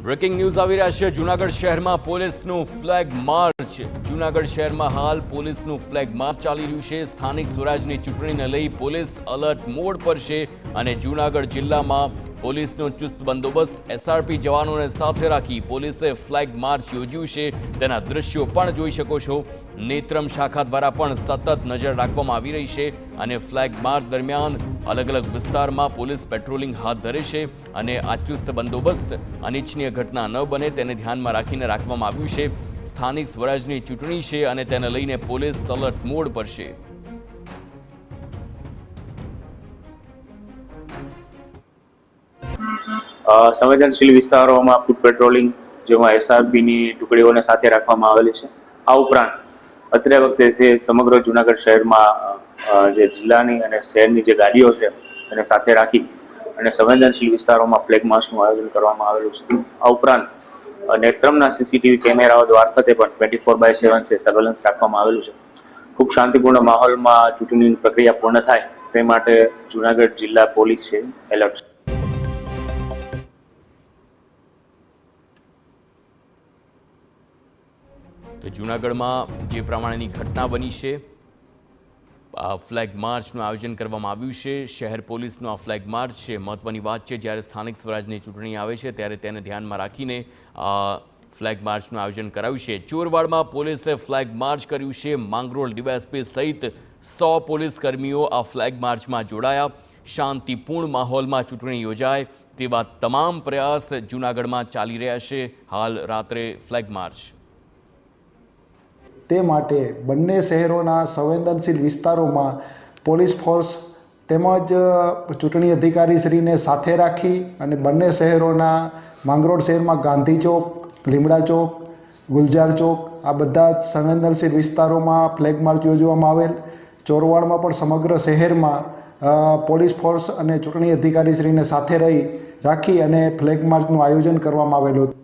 Breaking news આવી રહ્યા છે। જૂનાગઢ શહેરમાં પોલીસનું ફ્લેગ માર્ચ। જૂનાગઢ શહેરમાં હાલ પોલીસનું ફ્લેગ માર્ચ ચાલી રહ્યું છે। સ્થાનિક સ્વરાજની ચૂંટણીને લઈ પોલીસ અલર્ટ મોડ પર છે અને જૂનાગઢ જિલ્લામાં પોલીસનો ચુસ્ત બંદોબસ્ત એસઆરપી જવાનોને સાથે રાખી પોલીસે ફ્લેગ માર્ચ યોજ્યું છે। તેના દ્રશ્યો પણ જોઈ શકો છો। નેત્રમ શાખા દ્વારા પણ સતત નજર રાખવામાં આવી રહી છે અને ફ્લેગ માર્ચ દરમિયાન અલગ અલગ વિસ્તારમાં પોલીસ પેટ્રોલિંગ હાથ ધરે છે અને આ ચુસ્ત બંદોબસ્ત અનિચ્છનીય ઘટના ન બને તેને ધ્યાનમાં રાખીને રાખવામાં આવ્યું છે। સ્થાનિક સ્વરાજની ચૂંટણી છે અને તેને લઈને પોલીસ અલર્ટ મોડ પર છે। સંવેદનશીલ વિસ્તારોમાં ફૂટ પેટ્રોલિંગ જેમાં એસઆરપીની ટુકડીઓને સાથે રાખવામાં આવેલી છે। આ ઉપરાંત અત્રે વખતે સમગ્ર જૂનાગઢ શહેરમાં જે જિલ્લાની અને શહેરની જે ગાડીઓ છે એને સાથે રાખી અને સંવેદનશીલ વિસ્તારોમાં ફ્લેગ માર્ચનું આયોજન કરવામાં આવેલું છે। આ ઉપરાંત નેત્રમના સીસીટીવી કેમેરાઓ મારફતે પણ 24/7 છે સર્વેલન્સ રાખવામાં આવેલું છે। ખૂબ શાંતિપૂર્ણ માહોલમાં ચૂંટણીની પ્રક્રિયા પૂર્ણ થાય તે માટે જૂનાગઢ જિલ્લા પોલીસ છે એલર્ટ છે। તો જૂનાગઢમાં જે પ્રમાણેની ઘટના બની છે, ફ્લેગ માર્ચનું આયોજન કરવામાં આવ્યું છે। શહેર પોલીસનો આ ફ્લેગ માર્ચ છે મહત્વની વાત છે। જ્યારે સ્થાનિક સ્વરાજની ચૂંટણી આવે છે ત્યારે તેને ધ્યાનમાં રાખીને ફ્લેગ માર્ચનું આયોજન કરાયું છે। ચોરવાડમાં પોલીસે ફ્લેગ માર્ચ કર્યું છે। માંગરોળ ડીવાયએસપી સહિત 100 પોલીસ કર્મીઓ આ ફ્લેગ માર્ચમાં જોડાયા। શાંતિપૂર્ણ માહોલમાં ચૂંટણી યોજાય તેવા તમામ પ્રયાસ જૂનાગઢમાં ચાલી રહ્યા છે। હાલ રાત્રે ફ્લેગ માર્ચ તે માટે બંને શહેરોના સંવેદનશીલ વિસ્તારોમાં પોલીસ ફોર્સ તેમજ ચૂંટણી અધિકારીશ્રીને સાથે રાખી અને બંને શહેરોના માંગરોળ શહેરમાં ગાંધી ચોક, લીમડા ચોક, ગુલજાર ચોક આ બધા જ સંવેદનશીલ વિસ્તારોમાં ફ્લેગ માર્ચ યોજવામાં આવેલ। ચોરવાડમાં પણ સમગ્ર શહેરમાં પોલીસ ફોર્સ અને ચૂંટણી અધિકારીશ્રીને સાથે રાખી અને ફ્લેગ માર્ચનું આયોજન કરવામાં આવેલું।